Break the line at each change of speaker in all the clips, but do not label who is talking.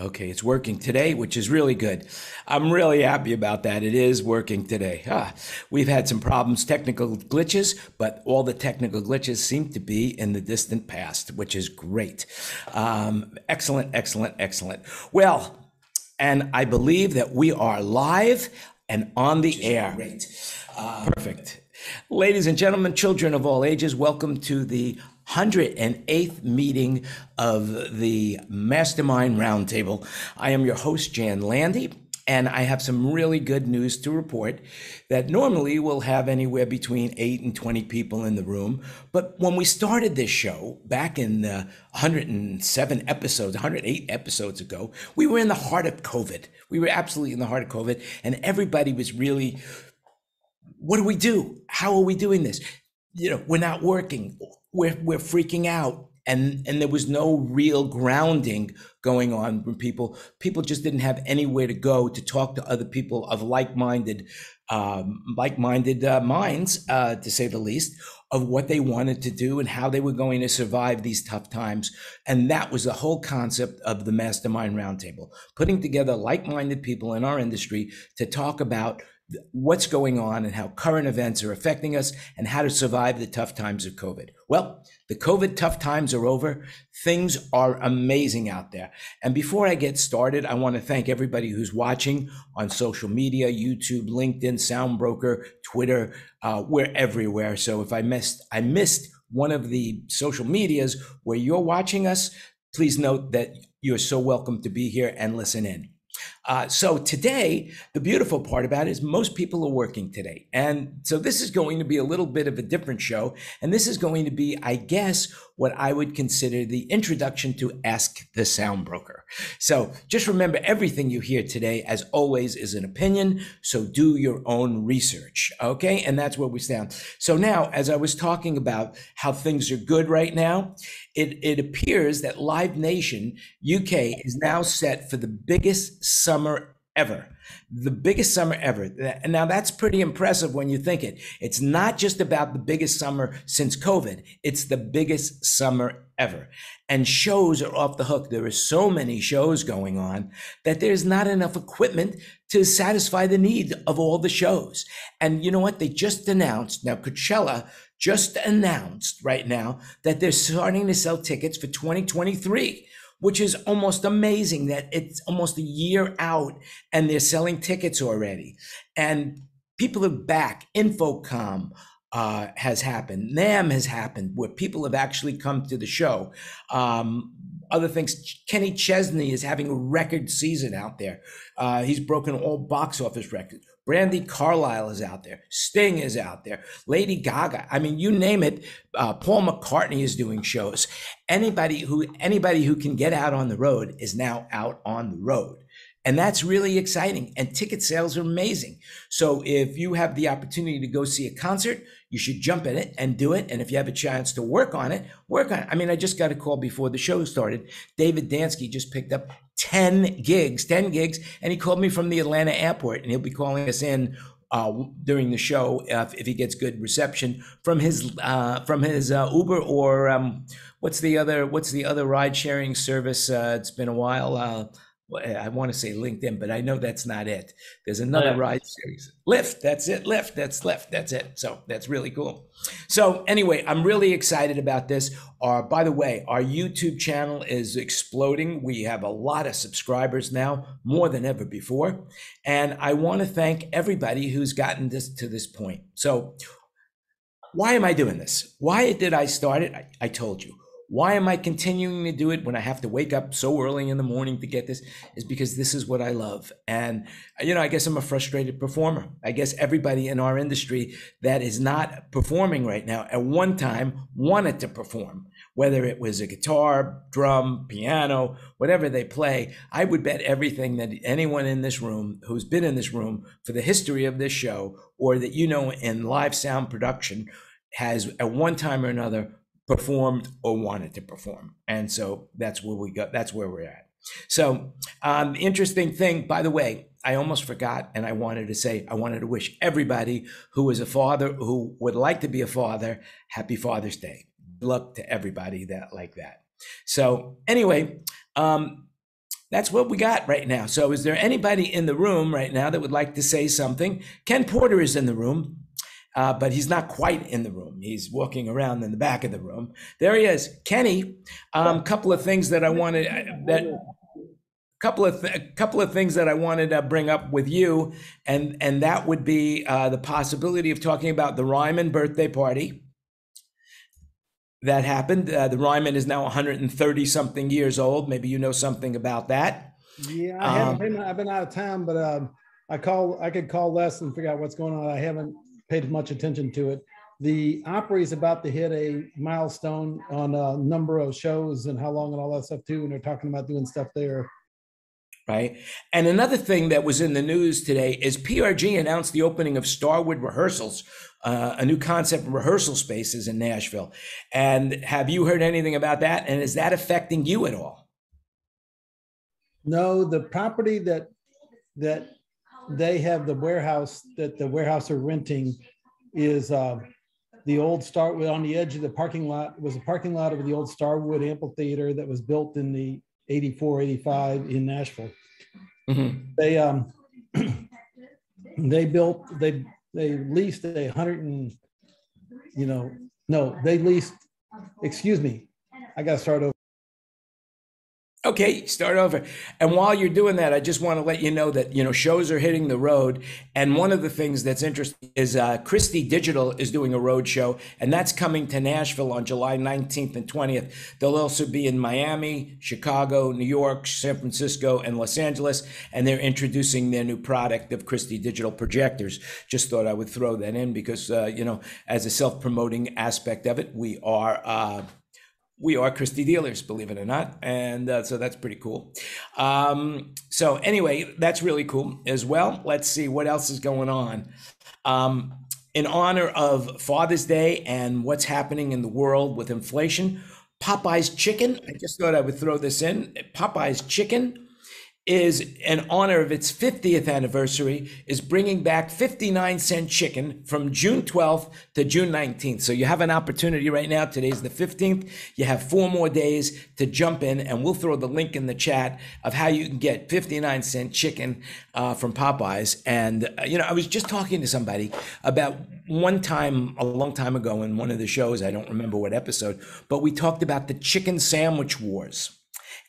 Okay, it's working today, which is really good. I'm really happy about that. It is working today. We've had some problems, technical glitches, but all the technical glitches seem to be in the distant past, which is great. Excellent, excellent, excellent. Well, and I believe that we are live and on the air. Great. Perfect. Ladies and gentlemen, children of all ages, welcome to the 108th meeting of the Mastermind RoundTable. I am your host, Jan Landy, and I have some really good news to report that normally we'll have anywhere between 8 and 20 people in the room. But when we started this show back in 107 episodes, 108 episodes ago, we were in the heart of COVID. We were absolutely in the heart of COVID, and everybody was really, what do we do? How are we doing this? You know, we're not working. We're freaking out, and there was no real grounding going on from people. People just didn't have anywhere to go to talk to other people of like-minded minds, to say the least, of what they wanted to do and how they were going to survive these tough times. And that was the whole concept of the Mastermind Roundtable, putting together like-minded people in our industry to talk about what's going on and how current events are affecting us and how to survive the tough times of COVID. Well, the COVID tough times are over. Things are amazing out there. And before I get started, I want to thank everybody who's watching on social media, YouTube, LinkedIn, SoundBroker, Twitter. We're everywhere. So if I missed one of the social medias where you're watching us, please note that you're so welcome to be here and listen in. So today, the beautiful part about it is most people are working today. And so this is going to be a little bit of a different show. And this is going to be, I guess, what I would consider the introduction to Ask the SoundBroker. So just remember, everything you hear today, as always, is an opinion. So do your own research. Okay. And that's where we stand. So now, as I was talking about how things are good right now, it appears that Live Nation UK is now set for the biggest summer ever. The biggest summer ever. And now that's pretty impressive when you think it. It's not just about the biggest summer since COVID. It's the biggest summer ever. And shows are off the hook. There are so many shows going on that there's not enough equipment to satisfy the need of all the shows. And you know what? They just announced, now Coachella just announced right now that they're starting to sell tickets for 2023. Which is almost amazing that it's almost a year out and they're selling tickets already. And people are back. Infocom has happened. NAMM has happened, where people have actually come to the show. Other things, Kenny Chesney is having a record season out there. He's broken all box office records. Brandy Carlisle is out there. Sting is out there. Lady Gaga. I mean, you name it. Paul McCartney is doing shows. Anybody who can get out on the road is now out on the road. And that's really exciting. And ticket sales are amazing. So if you have the opportunity to go see a concert, you should jump in it and do it. And if you have a chance to work on it, work on it. I mean, I just got a call before the show started. David Dansky just picked up 10 gigs, and he called me from the Atlanta airport, and he'll be calling us in during the show if he gets good reception from his Uber or what's the other ride sharing service? It's been a while. I want to say LinkedIn, but I know that's not it. There's another ride series. Lyft, that's it. Lyft, that's it. So that's really cool. So anyway, I'm really excited about this. By the way, our YouTube channel is exploding. We have a lot of subscribers now, more than ever before. And I want to thank everybody who's gotten this to this point. So why am I doing this? Why did I start it? I told you. Why am I continuing to do it when I have to wake up so early in the morning to get this? Is because this is what I love. And, you know, I guess I'm a frustrated performer. I guess everybody in our industry that is not performing right now at one time wanted to perform, whether it was a guitar, drum, piano, whatever they play. I would bet everything that anyone in this room who's been in this room for the history of this show, or that you know in live sound production, has at one time or another performed or wanted to perform. And so that's where we go. That's where we're at. So interesting thing, by the way, I almost forgot, and I wanted to wish everybody who is a father, who would like to be a father, happy Father's Day. Good luck to everybody like that. So anyway, That's what we got right now. So is there anybody in the room right now that would like to say something? Ken Porter is in the room, but he's not quite in the room. He's walking around in the back of the room. There he is. Kenny, couple of things that I wanted couple of things that I wanted to bring up with you, and that would be the possibility of talking about the Ryman birthday party that happened. The Ryman is now 130 something years old. Maybe you know something about that.
Yeah, I've been out of town, but I could call Les and figure out what's going on. I haven't paid much attention to it. The Opry is about to hit a milestone on a number of shows and how long and all that stuff too. And they're talking about doing stuff there.
Right. And another thing that was in the news today is PRG announced the opening of Starwood Rehearsals, a new concept of rehearsal spaces in Nashville. And have you heard anything about that? And is that affecting you at all?
No, the property that they have, the warehouse are renting is the old Starwood on the edge of the parking lot. It was a parking lot of the old Starwood Amphitheater that was built in the 84, 85 in Nashville. Mm-hmm. They leased excuse me, I got to start over.
Okay, start over. And while you're doing that, I just want to let you know that, shows are hitting the road. And one of the things that's interesting is Christie Digital is doing a road show, and that's coming to Nashville on July 19th and 20th. They'll also be in Miami, Chicago, New York, San Francisco, and Los Angeles. And they're introducing their new product of Christie Digital projectors. Just thought I would throw that in because, as a self-promoting aspect of it, we are Christie dealers, believe it or not. And so that's pretty cool. So anyway, that's really cool as well. Let's see what else is going on. In honor of Father's Day and what's happening in the world with inflation, Popeye's Chicken, I just thought I would throw this in. Popeye's Chicken is, in honor of its 50th anniversary, is bringing back 59-cent chicken from June 12th to June 19th. So you have an opportunity right now. Today's the 15th. You have 4 more days to jump in, and we'll throw the link in the chat of how you can get 59-cent chicken from Popeyes. And, I was just talking to somebody about one time, a long time ago in one of the shows, I don't remember what episode, but we talked about the chicken sandwich wars,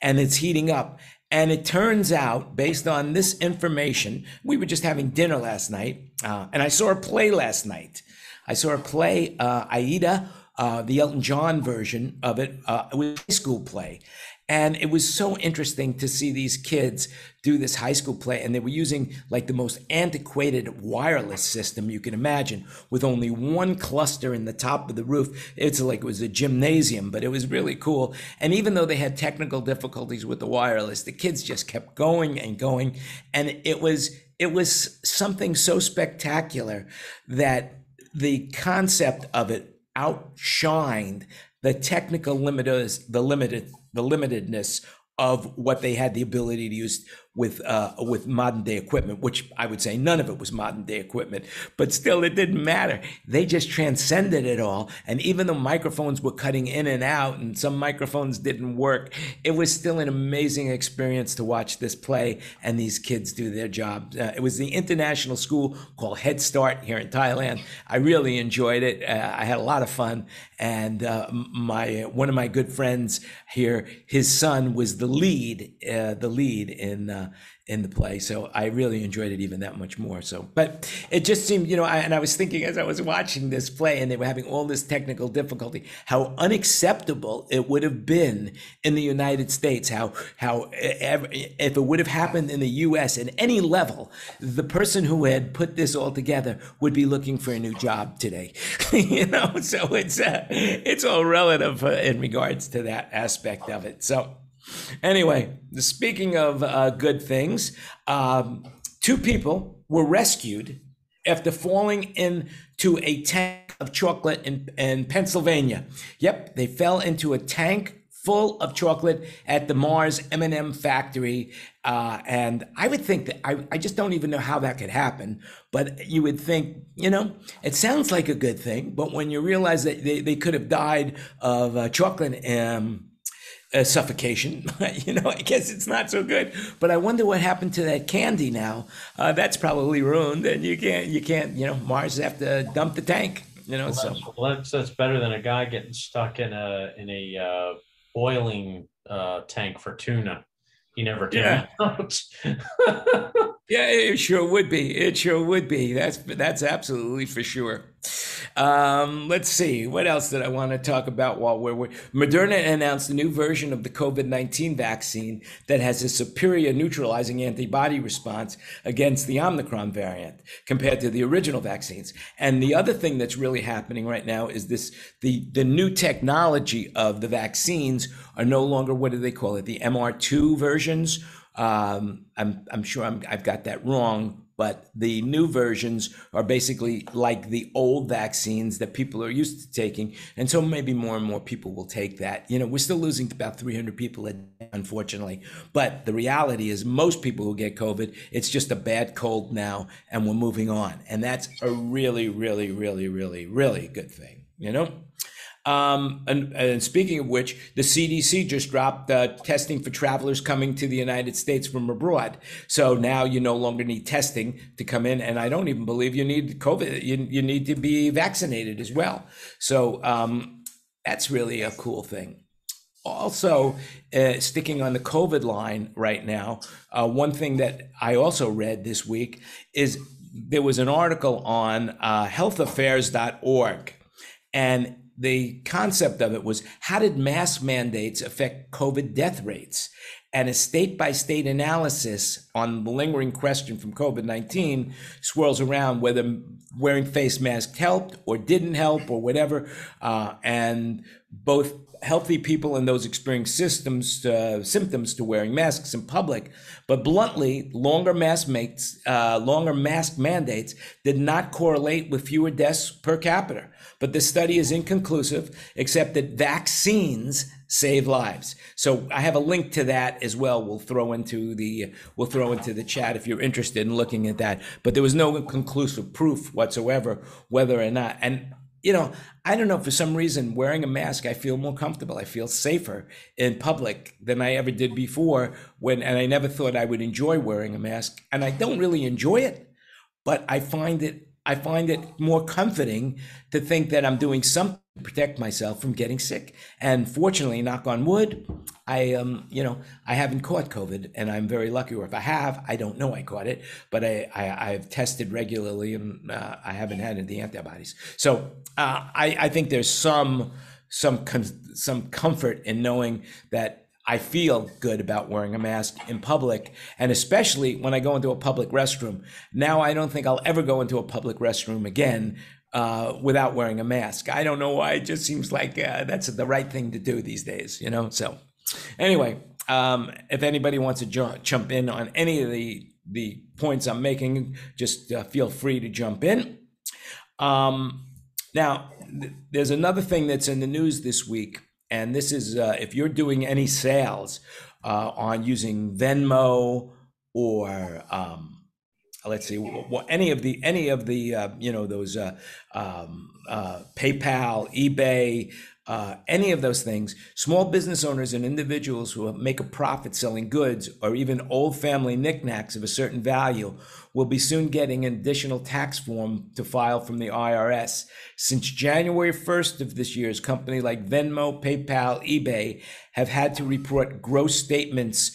and it's heating up. And it turns out, based on this information, we were just having dinner last night, and I saw a play last night. I saw a play, Aida, the Elton John version of it. It was a high school play. And it was so interesting to see these kids do this high school play. And they were using like the most antiquated wireless system you can imagine, with only one cluster in the top of the roof. It's like it was a gymnasium, but it was really cool. And even though they had technical difficulties with the wireless, the kids just kept going and going. And it was something so spectacular that the concept of it outshined the technical limitedness of what they had the ability to use with modern day equipment, which I would say none of it was modern day equipment, but still it didn't matter. They just transcended it all. And even though microphones were cutting in and out and some microphones didn't work, it was still an amazing experience to watch this play and these kids do their job. It was the international school called Head Start here in Thailand. I really enjoyed it. I had a lot of fun. And one of my good friends here, his son was the lead in the play. So I really enjoyed it even that much more. So, but it just seemed, and I was thinking as I was watching this play and they were having all this technical difficulty, how unacceptable it would have been in the United States, how if it would have happened in the US at any level, the person who had put this all together would be looking for a new job today. So it's all relative in regards to that aspect of it. So anyway, speaking of good things, 2 people were rescued after falling into a tank of chocolate in Pennsylvania. Yep, they fell into a tank full of chocolate at the Mars M&M factory. And I would think that, I just don't even know how that could happen, but you would think, it sounds like a good thing, but when you realize that they could have died of chocolate suffocation. I guess it's not so good. But I wonder what happened to that candy now. That's probably ruined, and you can't. Mars have to dump the tank.
Well,
So
that's better than a guy getting stuck in a boiling tank for tuna. He never came
yeah.
out.
Yeah, it sure would be. It sure would be. That's absolutely for sure. Let's see. What else did I want to talk about while we're Moderna announced a new version of the COVID-19 vaccine that has a superior neutralizing antibody response against the Omicron variant compared to the original vaccines. And the other thing that's really happening right now is the new technology of the vaccines are no longer, what do they call it? The MR2 versions. I'm sure I've got that wrong, but the new versions are basically like the old vaccines that people are used to taking. And so maybe more and more people will take that. We're still losing about 300 people a day, unfortunately. But the reality is most people who get COVID, it's just a bad cold now and we're moving on. And that's a really, really, really, really, really good thing. And speaking of which, the CDC just dropped testing for travelers coming to the United States from abroad. So now you no longer need testing to come in. And I don't even believe you need COVID. You need to be vaccinated as well. So that's really a cool thing. Also, sticking on the COVID line right now, one thing that I also read this week is there was an article on healthaffairs.org. And the concept of it was, how did mask mandates affect COVID death rates? And a state-by-state analysis on the lingering question from COVID-19 swirls around whether wearing face masks helped or didn't help or whatever. And both healthy people and those experiencing symptoms to wearing masks in public. But bluntly, longer mask mandates did not correlate with fewer deaths per capita. But the study is inconclusive, except that vaccines save lives. So I have a link to that as well. We'll throw into the chat if you're interested in looking at that. But there was no conclusive proof whatsoever whether or not. And I don't know, for some reason, wearing a mask, I feel more comfortable. I feel safer in public than I ever did before and I never thought I would enjoy wearing a mask. And I don't really enjoy it, but I find it more comforting to think that I'm doing something to protect myself from getting sick. And fortunately, knock on wood, I haven't caught COVID, and I'm very lucky. Or if I have, I don't know I caught it, but I've tested regularly, and I haven't had the antibodies. So I think there's some comfort in knowing that I feel good about wearing a mask in public, and especially when I go into a public restroom. Now I don't think I'll ever go into a public restroom again without wearing a mask. I don't know why. It just seems like that's the right thing to do these days, So anyway, if anybody wants to jump in on any of the points I'm making, just feel free to jump in. Now, there's another thing that's in the news this week. And this is if you're doing any sales on using Venmo or let's see, any of the those PayPal, eBay, any of those things, small business owners and individuals who make a profit selling goods or even old family knickknacks of a certain value will be soon getting an additional tax form to file from the IRS. Since January 1st of this year, companies like Venmo, PayPal, eBay have had to report gross statements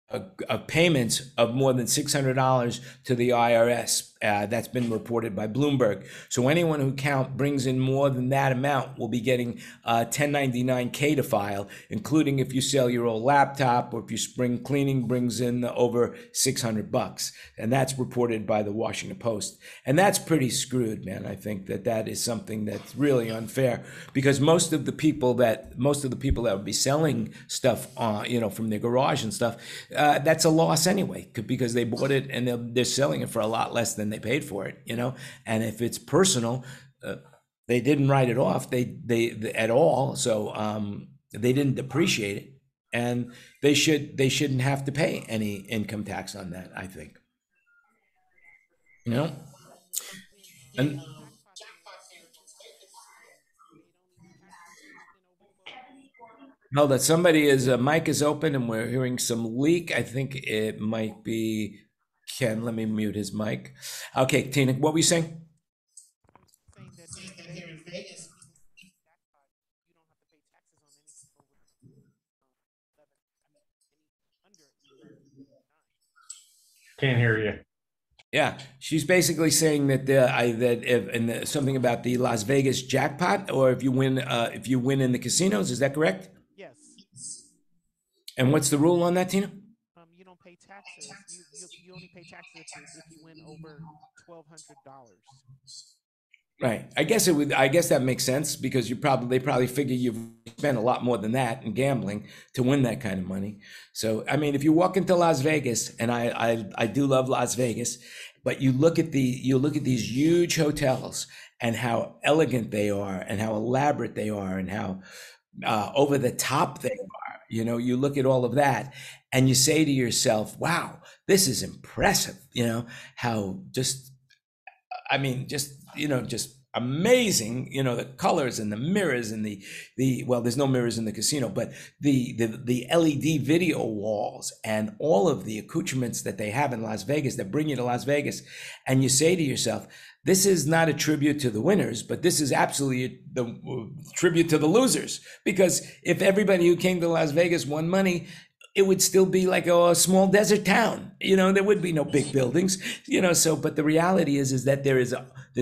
of payments of more than $600 to the IRS. That's been reported by Bloomberg. So anyone who brings in more than that amount will be getting 1099-K to file, including if you sell your old laptop or if your spring cleaning brings in over $600. And that's reported by the Washington Post. And that's pretty screwed, man. I think that is something that's really unfair, because most of the people that would be selling stuff, from their garage and stuff, that's a loss anyway, because they bought it and they're selling it for a lot less than they paid for it, And if it's personal, they didn't write it off, they at all, so they didn't depreciate it, and they shouldn't have to pay any income tax on that, I think. And Hold on. Somebody is mic is open and we're hearing some leak. I think it might be Ken. Let me mute his mic. Okay, Tina, what were you saying?
Saying that here in Vegas, you don't have to pay taxes on anything over 11. I mean, any under 9.
Can't hear you.
Yeah, she's basically saying that something about the Las Vegas jackpot, or if you win in the casinos. Is that correct?
Yes.
And what's the rule on that, Tina?
You don't pay taxes. You only pay taxes if you win over $1,200.
Right. I guess that makes sense because they probably figure you've spent a lot more than that in gambling to win that kind of money. So, I mean, if you walk into Las Vegas, and I do love Las Vegas, but you look at these huge hotels and how elegant they are and how elaborate they are and how over the top they are. You know, you look at all of that and you say to yourself, wow, this is impressive. You know, how just amazing, you know, the colors and the mirrors and well, there's no mirrors in the casino, but the LED video walls and all of the accoutrements that they have in Las Vegas that bring you to Las Vegas. And you say to yourself, this is not a tribute to the winners, but this is absolutely the tribute to the losers. Because if everybody who came to Las Vegas won money, it would still be like a small desert town. You know, there would be no big buildings, you know, but the reality is that there's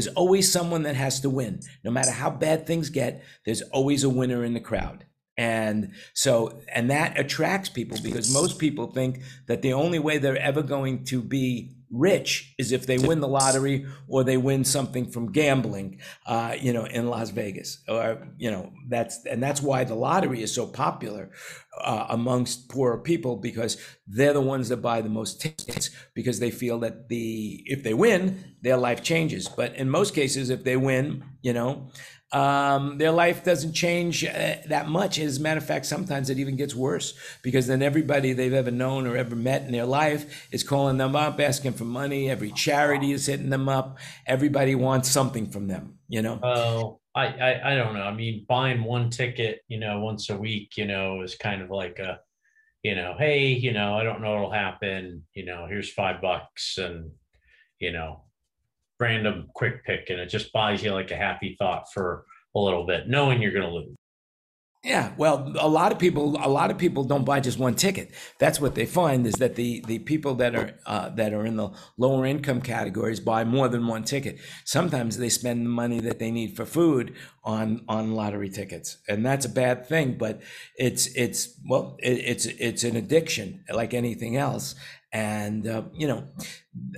always someone that has to win. No matter how bad things get, there's always a winner in the crowd. And that attracts people because most people think that the only way they're ever going to be rich is if they win the lottery or they win something from gambling, you know, in Las Vegas, or, you know, that's why the lottery is so popular amongst poorer people, because they're the ones that buy the most tickets because they feel that if they win, their life changes. But in most cases, if they win, you know, their life doesn't change that much. As a matter of fact, sometimes it even gets worse because then everybody they've ever known or ever met in their life is calling them up, asking for money. Every charity is hitting them up. Everybody wants something from them, you know?
Oh, I don't know. I mean, buying one ticket, you know, once a week, you know, is kind of like a, you know, hey, you know, I don't know what'll happen. You know, here's $5 and, you know, random quick pick, and it just buys you like a happy thought for a little bit, knowing you're going to lose.
Yeah, well, a lot of people don't buy just one ticket. That's what they find is that the people that are in the lower income categories buy more than one ticket. Sometimes they spend the money that they need for food on lottery tickets, and that's a bad thing. But it's an addiction like anything else. And, you know,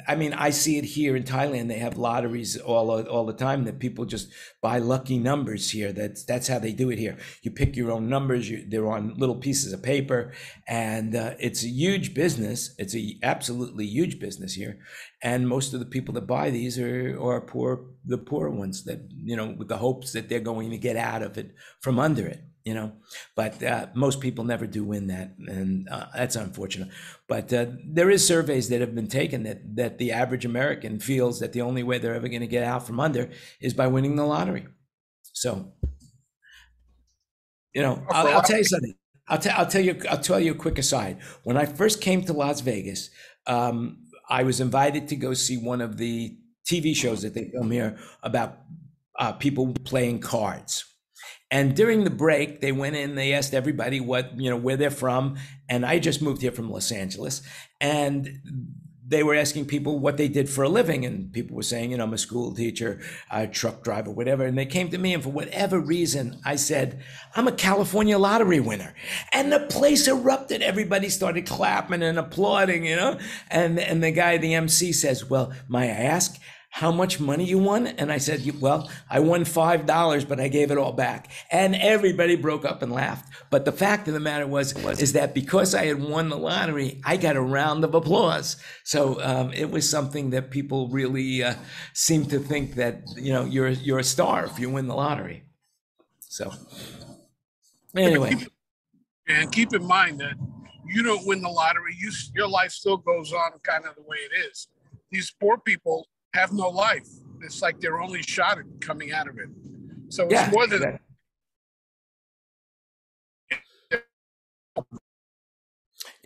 I mean, I see it here in Thailand. They have lotteries all the time that people just buy lucky numbers here. That's how they do it here. You pick your own numbers. They're on little pieces of paper, and it's a huge business. It's a absolutely huge business here. And most of the people that buy these are the poor ones that, you know, with the hopes that they're going to get out of it from under it. You know, but most people never do win that, and that's unfortunate. But there is surveys that have been taken that the average American feels that the only way they're ever going to get out from under is by winning the lottery. So, you know, I'll tell you something. I'll tell you a quick aside. When I first came to Las Vegas, I was invited to go see one of the TV shows that they film here about people playing cards. And during the break, they went in, they asked everybody where they're from. And I just moved here from Los Angeles. And they were asking people what they did for a living. And people were saying, you know, I'm a school teacher, a truck driver, whatever. And they came to me, and for whatever reason, I said, I'm a California lottery winner. And the place erupted. Everybody started clapping and applauding, you know. And the guy, the MC says, well, may I ask how much money you won? And I said, well, I won $5, but I gave it all back. And everybody broke up and laughed. But the fact of the matter is that because I had won the lottery, I got a round of applause. So it was something that people really seem to think that, you know, you're a star if you win the lottery. So anyway.
And keep in mind that you don't win the lottery, your life still goes on kind of the way it is. These poor people have no life. It's like they're only shot at coming out of it. So it's more than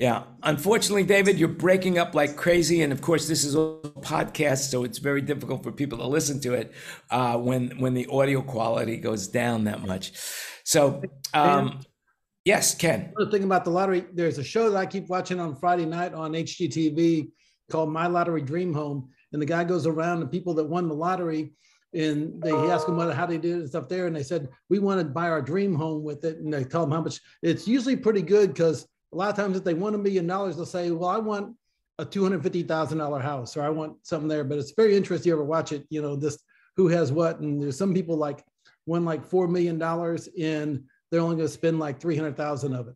Yeah. Unfortunately, David, you're breaking up like crazy. And of course, this is a podcast, so it's very difficult for people to listen to it when the audio quality goes down that much. So, yes, Ken.
Another thing about the lottery, there's a show that I keep watching on Friday night on HGTV called My Lottery Dream Home. And the guy goes around and people that won the lottery, and he asked them how they did and stuff there. And they said, we want to buy our dream home with it. And they tell them how much. It's usually pretty good because a lot of times if they won $1 million, they'll say, well, I want a $250,000 house, or I want something there. But it's very interesting. You ever watch it, this who has what. And there's some people won $4 million and they're only going to spend $300,000 of it.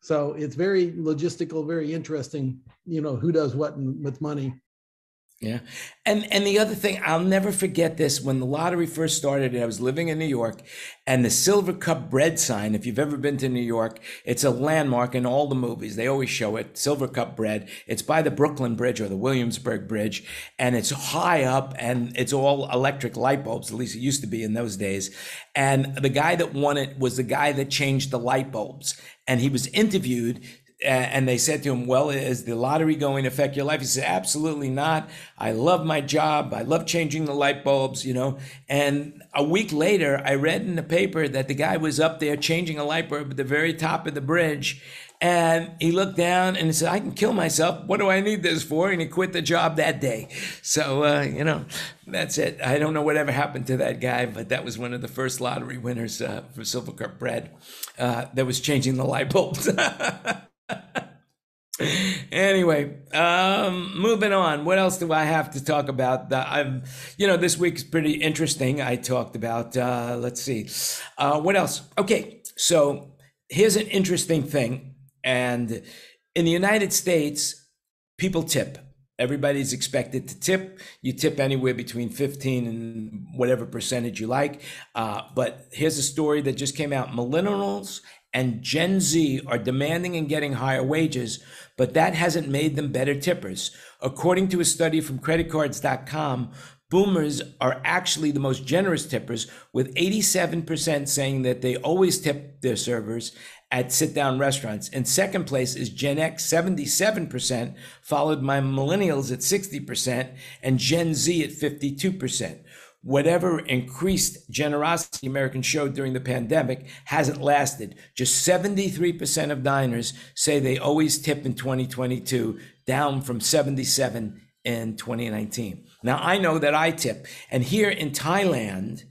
So it's very logistical, very interesting, who does what with money.
Yeah. And the other thing, I'll never forget this, when the lottery first started, and I was living in New York, and the Silver Cup bread sign, if you've ever been to New York, it's a landmark in all the movies. They always show it, Silver Cup bread. It's by the Brooklyn Bridge or the Williamsburg Bridge, and it's high up, and it's all electric light bulbs, at least it used to be in those days. And the guy that won it was the guy that changed the light bulbs. And he was interviewed, and they said to him, well, is the lottery going to affect your life? He said, absolutely not. I love my job. I love changing the light bulbs, And a week later, I read in the paper that the guy was up there changing a light bulb at the very top of the bridge. And he looked down and he said, I can kill myself. What do I need this for? And he quit the job that day. So, that's it. I don't know whatever happened to that guy, but that was one of the first lottery winners for Silver Cup bread that was changing the light bulbs. Anyway, moving on. What else do I have to talk about? This week's pretty interesting. I talked about, let's see, what else? Okay, so here's an interesting thing. And in the United States, people tip. Everybody's expected to tip. You tip anywhere between 15 and whatever percentage you like. But here's a story that just came out. Millennials and Gen Z are demanding and getting higher wages, but that hasn't made them better tippers. According to a study from creditcards.com, boomers are actually the most generous tippers, with 87% saying that they always tip their servers at sit-down restaurants. In second place is Gen X, 77%, followed by millennials at 60% and Gen Z at 52%. Whatever increased generosity Americans showed during the pandemic hasn't lasted. Just 73% of diners say they always tip in 2022, down from 77 in 2019. Now, I know that I tip, and here in Thailand,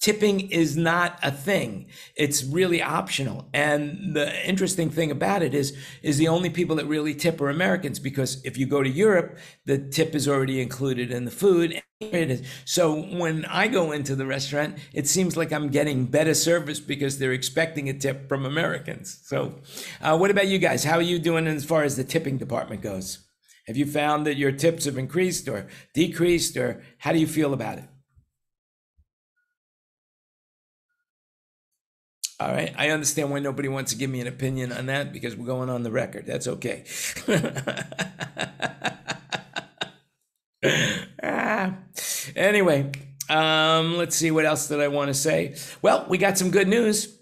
tipping is not a thing. It's really optional. And the interesting thing about it is the only people that really tip are Americans, because if you go to Europe, the tip is already included in the food. So when I go into the restaurant, it seems like I'm getting better service because they're expecting a tip from Americans. So what about you guys? How are you doing as far as the tipping department goes? Have you found that your tips have increased or decreased, or how do you feel about it? All right. I understand why nobody wants to give me an opinion on that, because we're going on the record. That's okay. Anyway, let's see, what else did I want to say? Well, we got some good news.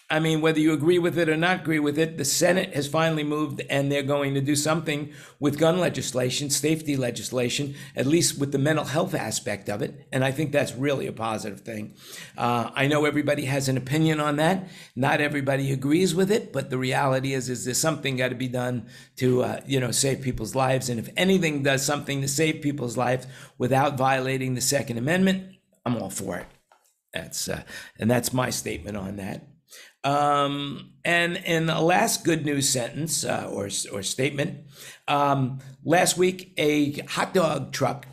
I mean, whether you agree with it or not agree with it, the Senate has finally moved, and they're going to do something with gun legislation, safety legislation, at least with the mental health aspect of it. And I think that's really a positive thing. I know everybody has an opinion on that. Not everybody agrees with it, but the reality is there's something got to be done to, save people's lives. And if anything does something to save people's lives without violating the Second Amendment, I'm all for it. That's my statement on that. And in the last good news sentence or statement, last week a hot dog truck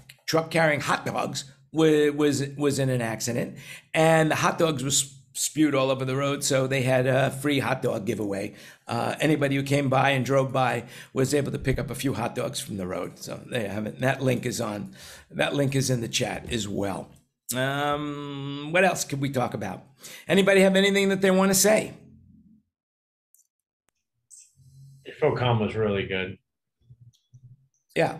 carrying hot dogs was in an accident, and the hot dogs was spewed all over the road. So they had a free hot dog giveaway. Anybody who came by and drove by was able to pick up a few hot dogs from the road. So they have it. That link is in the chat as well. What else could we talk about? Anybody have anything that they want to say?
Infocom was really good.
Yeah.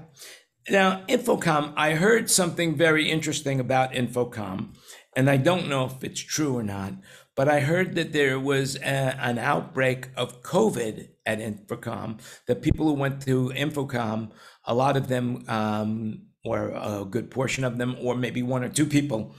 Now, Infocom, I heard something very interesting about Infocom, and I don't know if it's true or not, but I heard that there was an outbreak of COVID at Infocom, that people who went to Infocom, a lot of them, or a good portion of them, or maybe one or two people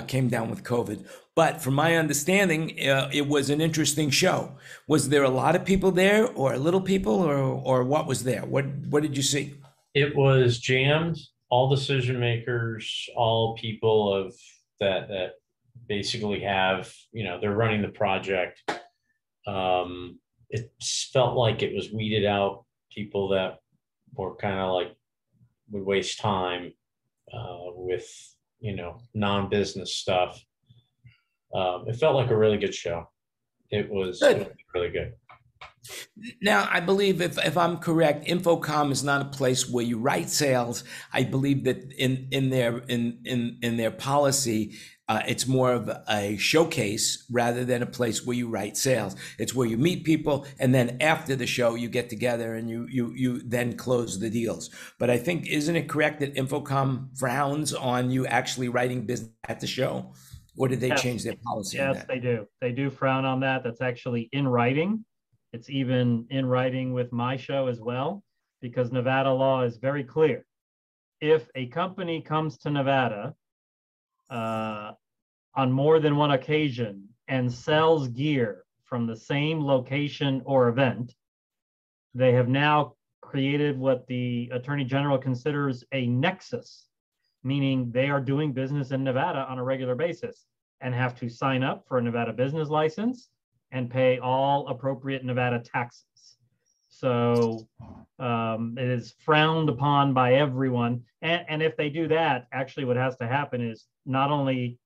came down with COVID. But from my understanding, it was an interesting show. Was there a lot of people there, or little people, or what was there? What did you see?
It was jammed. All decision makers, all people of that basically have, they're running the project. It felt like it was weeded out people that were kind of like would waste time with, non-business stuff. It felt like a really good show. It was really good.
Now, I believe if I'm correct, Infocom is not a place where you write sales. I believe that in their policy, it's more of a showcase rather than a place where you write sales. It's where you meet people, and then after the show, you get together and you then close the deals. But I think, isn't it correct that Infocom frowns on you actually writing business at the show? Or did they change their policy on that?
Yes, they do. They do frown on that. That's actually in writing. It's even in writing with my show as well, because Nevada law is very clear. If a company comes to Nevada on more than one occasion and sells gear from the same location or event, they have now created what the Attorney General considers a nexus, meaning they are doing business in Nevada on a regular basis and have to sign up for a Nevada business license and pay all appropriate Nevada taxes. So it is frowned upon by everyone. And if they do that, actually what has to happen is not only,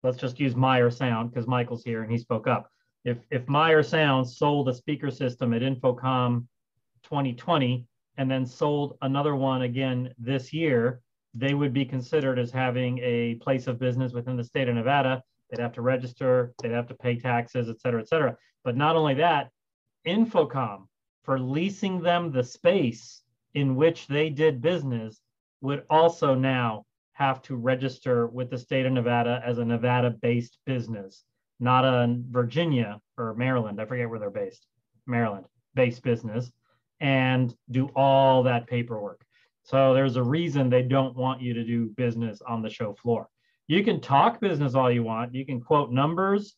let's just use Meyer Sound because Michael's here and he spoke up. If Meyer Sound sold a speaker system at Infocom 2020 and then sold another one again this year, they would be considered as having a place of business within the state of Nevada. They'd have to register, they'd have to pay taxes, et cetera, et cetera. But not only that, Infocom, for leasing them the space in which they did business, would also now have to register with the state of Nevada as a Nevada-based business, not a Virginia or Maryland, I forget where they're based, Maryland-based business, and do all that paperwork. So there's a reason they don't want you to do business on the show floor. You can talk business all you want. You can quote numbers.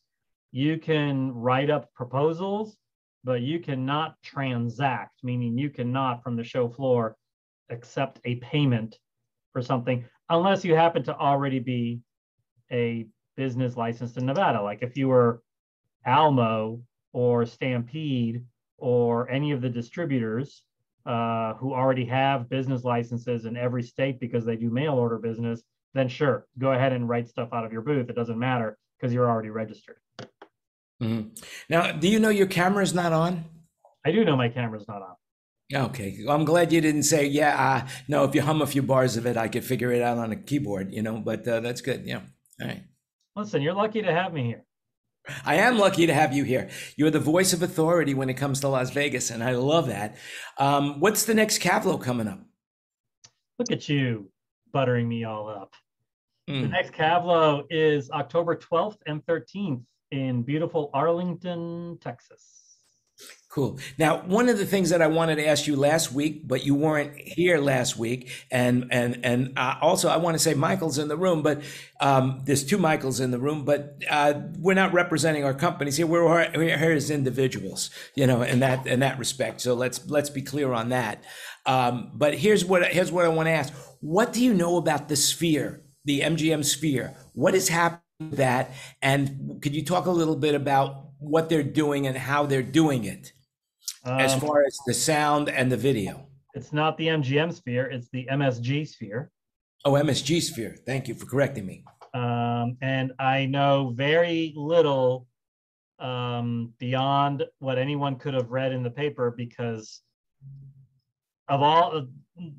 You can write up proposals, but you cannot transact, meaning you cannot from the show floor accept a payment for something unless you happen to already be a business licensed in Nevada. Like if you were Almo or Stampede or any of the distributors who already have business licenses in every state because they do mail order business, then sure, go ahead and write stuff out of your booth. It doesn't matter because you're already registered.
Mm-hmm. Now, do you know your camera's not on?
I do know my camera's not on.
Okay, well, I'm glad you didn't say, no, if you hum a few bars of it, I could figure it out on a keyboard, but that's good. Yeah. All right.
Listen, you're lucky to have me here.
I am lucky to have you here. You're the voice of authority when it comes to Las Vegas, and I love that. What's the next Cavlo coming up?
Look at you buttering me all up. The next Cavlo is October 12th and 13th in beautiful Arlington, Texas.
Cool. Now, one of the things that I wanted to ask you last week, but you weren't here last week, and also I want to say Michael's in the room, but there's two Michaels in the room, but we're not representing our companies here. We're here as individuals, in that respect. So let's be clear on that. But here's what I want to ask: what do you know about the sphere, the MGM sphere? What is happening with that? And could you talk a little bit about what they're doing and how they're doing it? As far as the sound and the video.
It's not the MGM sphere, it's the MSG sphere.
Oh, MSG sphere. Thank you for correcting me.
And I know very little beyond what anyone could have read in the paper because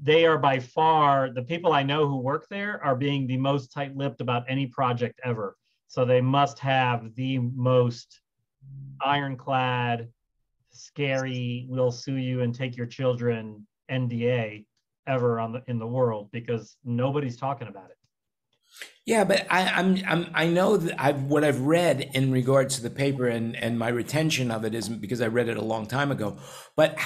they are by far, the people I know who work there are being the most tight-lipped about any project ever. So they must have the most ironclad, scary, we'll sue you and take your children NDA ever in the world because nobody's talking about it.
Yeah, but I know that what I've read in regards to the paper and my retention of it isn't because I read it a long time ago, but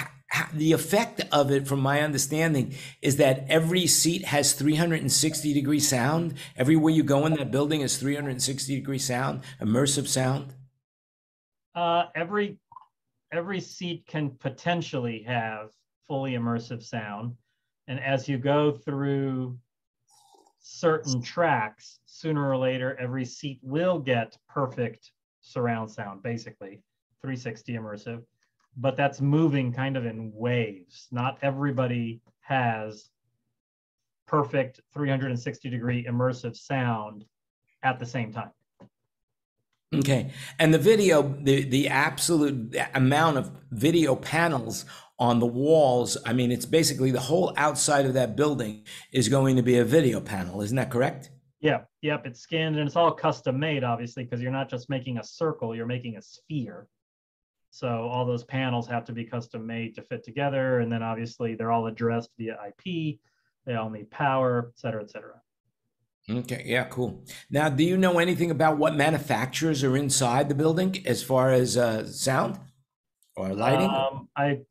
the effect of it, from my understanding, is that every seat has 360-degree sound. Everywhere you go in that building is 360-degree sound, immersive sound.
Every seat can potentially have fully immersive sound, and as you go through certain tracks, sooner or later, every seat will get perfect surround sound, basically 360 immersive, but that's moving kind of in waves. Not everybody has perfect 360-degree immersive sound at the same time.
Okay. And the video, the absolute amount of video panels on the walls, I mean, it's basically the whole outside of that building is going to be a video panel. Isn't that correct?
Yeah, yep, it's scanned and it's all custom made, obviously, because you're not just making a circle, you're making a sphere. So all those panels have to be custom made to fit together. And then obviously they're all addressed via IP. They all need power, et cetera, et cetera.
Okay, yeah, cool. Now, do you know anything about what manufacturers are inside the building as far as sound or lighting?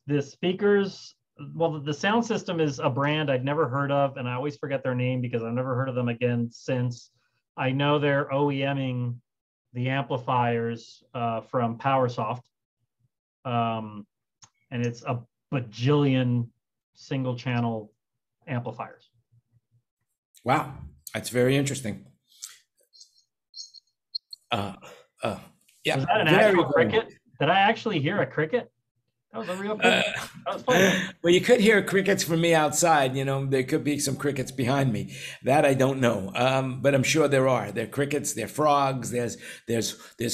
The speakers, well, the sound system is a brand I'd never heard of, and I always forget their name because I've never heard of them again since. I know they're OEMing the amplifiers from PowerSoft, and it's a bajillion single channel amplifiers.
Wow, that's very interesting. Yeah.
Was that an actual cricket? Did I actually hear a cricket? That was a real cricket. That was funny.
Well, you could hear crickets from me outside. You know, there could be some crickets behind me. That I don't know, but I'm sure there are. There are crickets. There are frogs. There's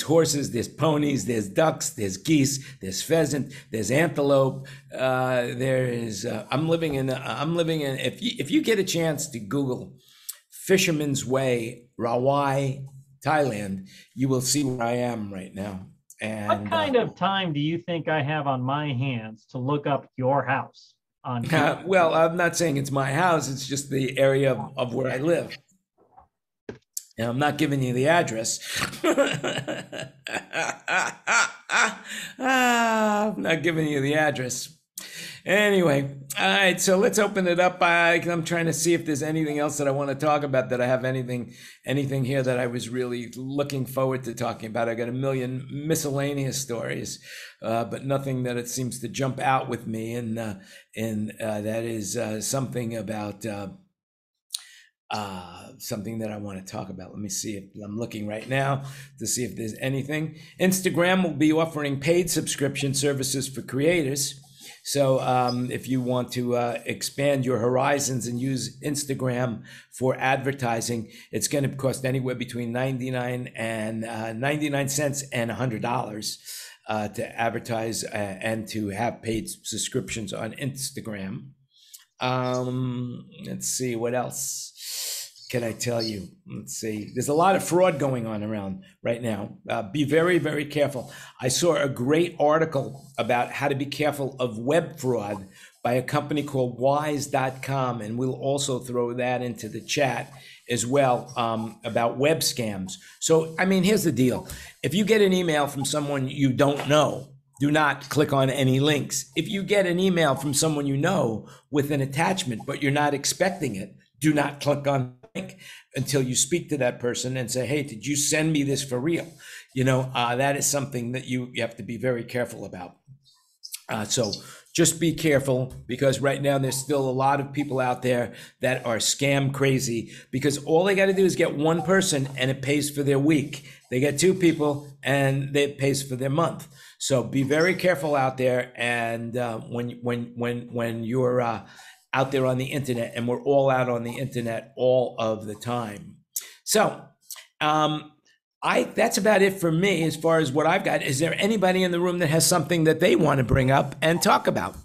horses. There's ponies. There's ducks. There's geese. There's pheasant. There's antelope. There is. I'm living in. If you get a chance to Google Fisherman's Way, Rawai, Thailand, you will see where I am right now. And
what kind of time do you think I have on my hands to look up your house on
well, I'm not saying it's my house. It's just the area of where I live. And I'm not giving you the address. I'm not giving you the address. Anyway, all right, so let's open it up. I'm trying to see if there's anything else that I want to talk about, that I have anything here that I was really looking forward to talking about. I got a million miscellaneous stories, but nothing that it seems to jump out with me. And that is something about something that I want to talk about. Let me see if I'm looking right now to see if there's anything. Instagram will be offering paid subscription services for creators. So if you want to expand your horizons and use Instagram for advertising, it's going to cost anywhere between 99 cents and $100 to advertise and to have paid subscriptions on Instagram. Let's see, what else can I tell you? Let's see. There's a lot of fraud going on around right now. Be very, very careful. I saw a great article about how to be careful of web fraud by a company called wise.com, and we'll also throw that into the chat as well, about web scams. So, I mean, here's the deal. If you get an email from someone you don't know, do not click on any links. If you get an email from someone you know with an attachment, but you're not expecting it, do not click on the link until you speak to that person and say, hey, did you send me this for real? You know, that is something that you have to be very careful about. So just be careful, because right now there's still a lot of people out there that are scam crazy, because all they got to do is get one person and it pays for their week. They get two people and it pays for their month. So be very careful out there. And when you're out there on the internet, and we're all out on the internet all of the time. So that's about it for me as far as what I've got. Is there anybody in the room that has something that they want to bring up and talk about?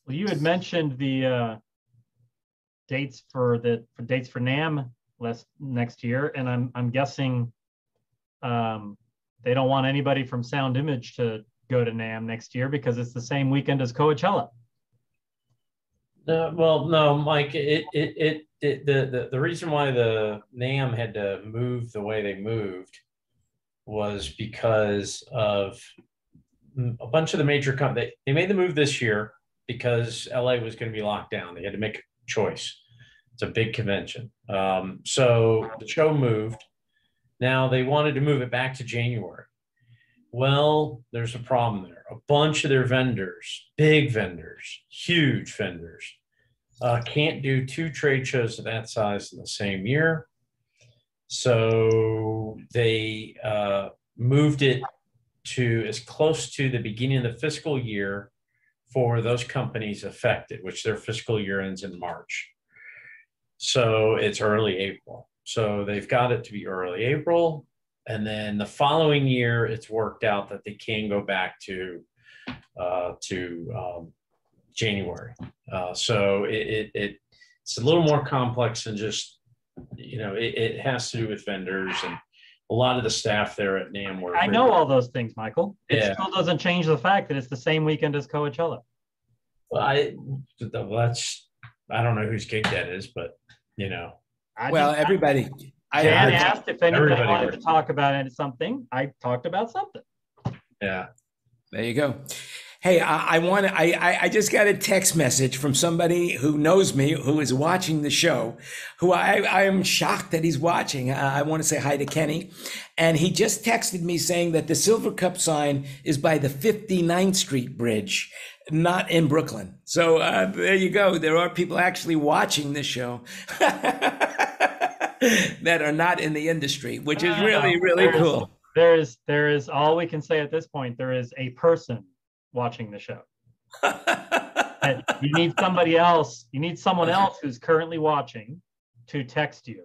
Well, you had mentioned the dates for NAMM next year, and I'm guessing they don't want anybody from Sound Image to go to NAMM next year because it's the same weekend as Coachella.
Well, no, Mike, it the reason why the NAM had to move the way they moved was because of a bunch of the major companies. They made the move this year because LA was going to be locked down. They had to make a choice. It's a big convention. So the show moved. Now they wanted to move it back to January. Well, there's a problem there. A bunch of their vendors, big vendors, huge vendors, can't do 2 trade shows of that size in the same year. So they moved it to as close to the beginning of the fiscal year for those companies affected, which their fiscal year ends in March. So it's early April. So they've got it to be early April. And then the following year, it's worked out that they can go back to January. So it's a little more complex than just, it has to do with vendors, and a lot of the staff there at NAM were.
I know all those things, Michael. It still doesn't change the fact that it's the same weekend as Coachella.
Well, I don't know whose gig that is, but
everybody.
Jan asked if anybody wanted to talk about something. I talked about something.
Yeah.
There you go. Hey, I just got a text message from somebody who knows me, who is watching the show, who I am shocked that he's watching. I want to say hi to Kenny. And he just texted me saying that the Silver Cup sign is by the 59th Street Bridge, not in Brooklyn. So there you go. There are people actually watching this show that are not in the industry, which is really, really cool.
There is all we can say at this point. There is a person watching the show. And you need somebody else. You need someone else who's currently watching to text you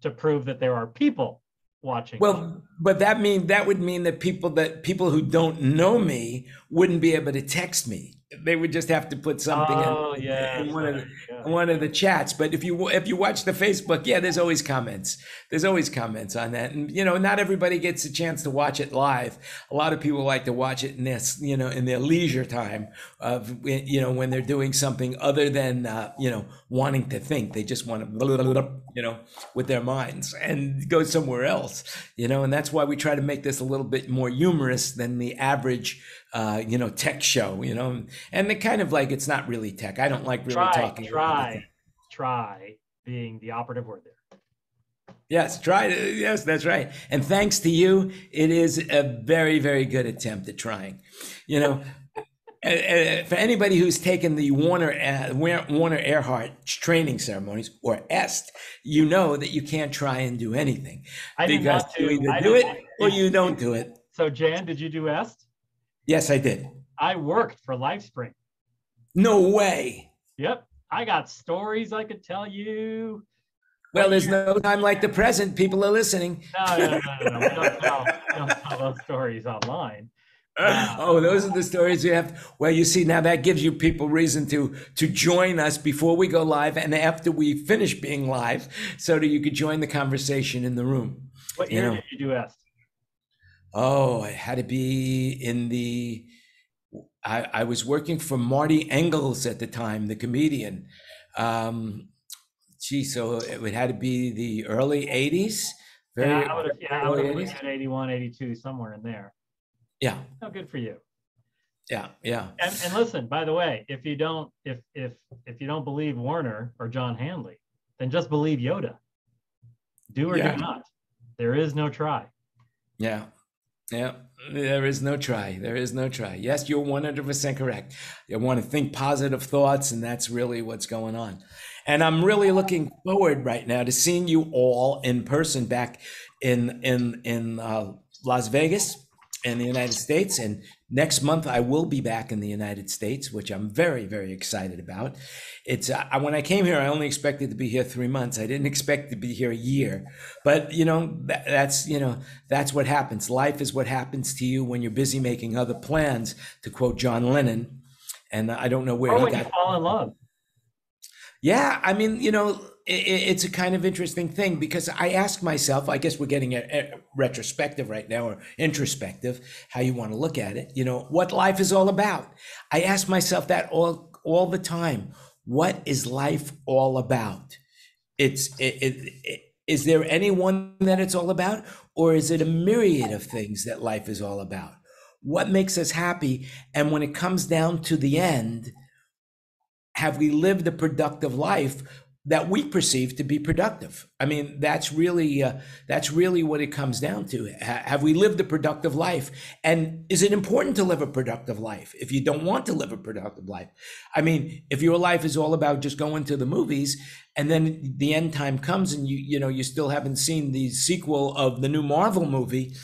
to prove that there are people watching.
Well, but that would mean that people who don't know me wouldn't be able to text me. They would just have to put something in one of the chats. But if you watch the Facebook, there's always comments. There's always comments on that. And, not everybody gets a chance to watch it live. A lot of people like to watch it in this, in their leisure time of, when they're doing something other than, wanting to think. They just want to, with their minds and go somewhere else, and that's why we try to make this a little bit more humorous than the average tech show, and the kind of like, it's not really tech. I don't like really talking.
Try being the operative word there.
Yes, try. Yes, that's right. And thanks to you, it is a very, very good attempt at trying. For anybody who's taken the Warner Earhart training ceremonies, or EST, that you can't try and do anything. Because you either do it or you don't do it.
So Jan, did you do EST?
Yes, I did.
I worked for LifeSpring.
No way.
Yep. I got stories I could tell you.
Well, there's no time like the present. People are listening.
No. We don't tell those stories online.
Those are the stories you have. Well, you see, now that gives you people reason to join us before we go live and after we finish being live, so that you could join the conversation in the room.
What year did you do EST?
It had to be I was working for Marty Engels at the time, the comedian. So it had to be the early 80s.
I would have 81, 82, somewhere in there.
Yeah.
Oh, good for you.
Yeah.
And listen, by the way, if you don't believe Warner or John Handley, then just believe Yoda. Do or do not. There is no try.
Yeah. There is no try. Yes, you're 100% correct. You want to think positive thoughts, and that's really what's going on. And I'm really looking forward right now to seeing you all in person back in Las Vegas in the United States. And next month I will be back in the United States, which I'm very, very excited about. It's when I came here, I only expected to be here 3 months. I didn't expect to be here a year, but that's what happens. Life is what happens to you when you're busy making other plans, to quote John Lennon. And I don't know where he
got. You fall in love.
Yeah, I mean, it's a kind of interesting thing, because I ask myself, I guess we're getting a retrospective right now, or introspective, how you want to look at it, what life is all about. I ask myself that all the time. What is life all about? Is there any one that it's all about, or is it a myriad of things that life is all about? What makes us happy? And when it comes down to the end, have we lived a productive life that we perceive to be productive? I mean, that's really what it comes down to. Have we lived a productive life? And is it important to live a productive life if you don't want to live a productive life? I mean, if your life is all about just going to the movies and then the end time comes and you still haven't seen the sequel of the new Marvel movie,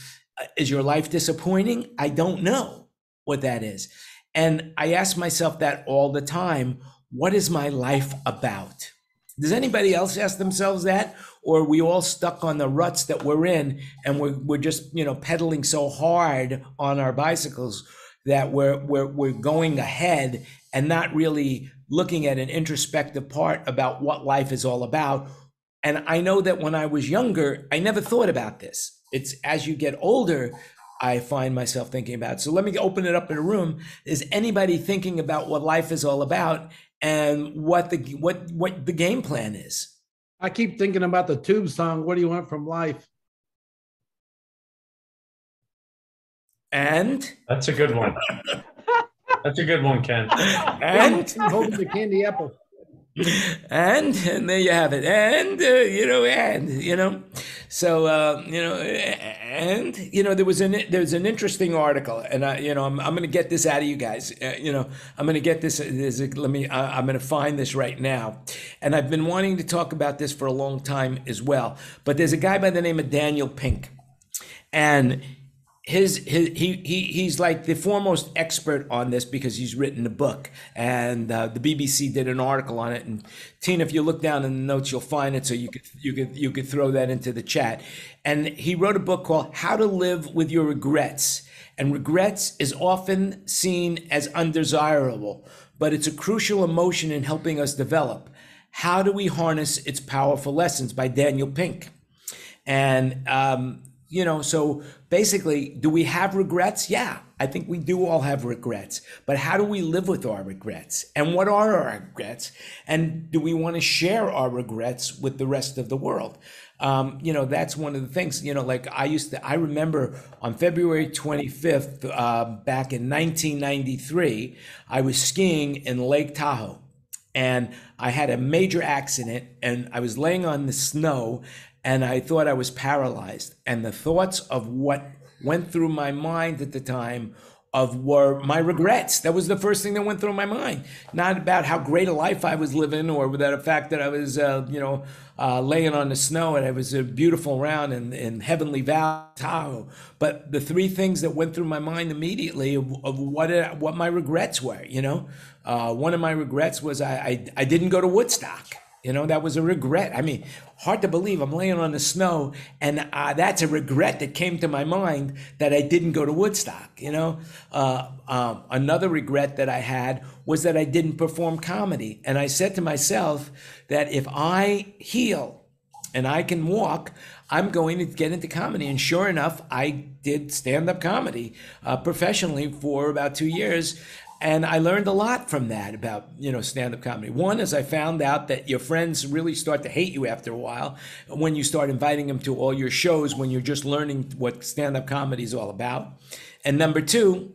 is your life disappointing? I don't know what that is. And I ask myself that all the time. What is my life about? Does anybody else ask themselves that? Or are we all stuck on the ruts that we're in and we're just, pedaling so hard on our bicycles that we're going ahead and not really looking at an introspective part about what life is all about? And I know that when I was younger, I never thought about this. It's as you get older, I find myself thinking about it. So let me open it up in a room. Is anybody thinking about what life is all about and what the game plan is?
I keep thinking about the Tube song, "What Do You Want From Life?"
And
that's a good one. That's a good one, Ken.
And
holding the candy apple.
And there you have it. And so there's an interesting article, and I'm going to get this out of you guys. I'm going to get this. I'm going to find this right now, and I've been wanting to talk about this for a long time as well. But there's a guy by the name of Daniel Pink, and he's like the foremost expert on this because he's written a book, and the BBC did an article on it. And Tina, if you look down in the notes, you'll find it. So you could throw that into the chat. And he wrote a book called "How to Live with Your Regrets." And regrets is often seen as undesirable, but it's a crucial emotion in helping us develop. How do we harness its powerful lessons? By Daniel Pink. And so basically, do we have regrets? Yeah, I think we do all have regrets. But how do we live with our regrets? And what are our regrets? And do we want to share our regrets with the rest of the world? That's one of the things, like I remember on February 25th, back in 1993, I was skiing in Lake Tahoe. And I had a major accident and I was laying on the snow and I thought I was paralyzed. And the thoughts of what went through my mind at the time were my regrets. That was the first thing that went through my mind. Not about how great a life I was living or about the fact that I was, laying on the snow and it was a beautiful round in Heavenly Valley, Tahoe. But the three things that went through my mind immediately of what my regrets were, one of my regrets was I didn't go to Woodstock. That was a regret. I mean, hard to believe I'm laying on the snow and that's a regret that came to my mind that I didn't go to Woodstock. Another regret that I had was that I didn't perform comedy. And I said to myself that if I heal and I can walk, I'm going to get into comedy. And sure enough, I did stand-up comedy professionally for about 2 years. And I learned a lot from that about, stand-up comedy. One is I found out that your friends really start to hate you after a while when you start inviting them to all your shows when you're just learning what stand-up comedy is all about. And number two,